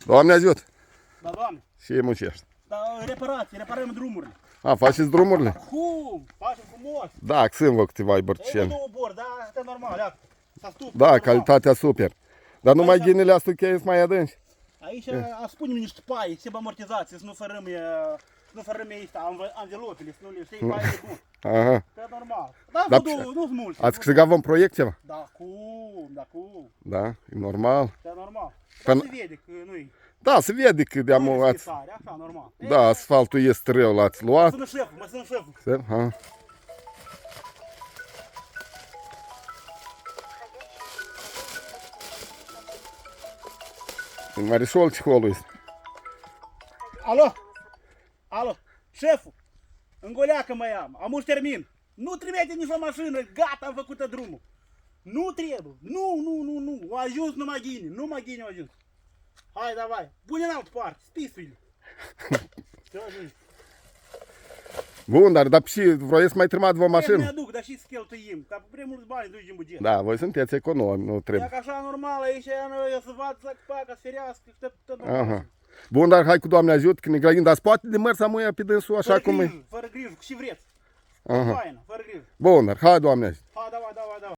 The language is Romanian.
Doamne ajută! Da, Doamne. Și muncești. Dar reparăm drumurile. A, faceți drumurile? Cum? Facem frumos. Da, sunt câteva E bărceni. două bori, da, asta e normal, iată. S-a stupat. Da, normal. calitatea super. Dar numai ghinile astea cheie sunt mai adânci. Aici spunem niște pai, se amortizați, să nu fărâme ăsta, anvelopele, să nu le știi, pai de bun. Aha. E normal. Da, Da, nu sunt mulți. Ați câștigat vă în proiect ceva? Da, cum? Da, e normal. E normal. Păi Dar se vede că nu-i. Da, se vede că de-am Nu-i ați... scrisare, așa, normal. Da, asfaltul este rău, l-ați luat. Sună șeful, mă sună șeful. Ha. Marișol ce holul este? Alo, șeful, în goleacă mă am, am termin. Nu trimite nici o mașină, gata, am făcut drumul. Nu trebuie, nu, a ajuns numai ghine, a ajuns. Hai, davai, pune în altă parte, spisuile. Bun, dar și vroiesc să mai trimat vă o Nu mașină? aduc, dar și să cheltuim, ca pe prea mulți bani duci din buget. Da, voi sunteți economi, nu E trebuie. ca așa normal, aici eu să vad să fac, să ferească, tot normal. Aha. Bun, dar hai cu Doamne ajut, că ne grăim, dar poate de măr să mă pe dânsul așa cum e. Fără grijă, și vreți. Aha. Faină, fără grijă. Bun, dar hai Doamne ajut. Hai, davai.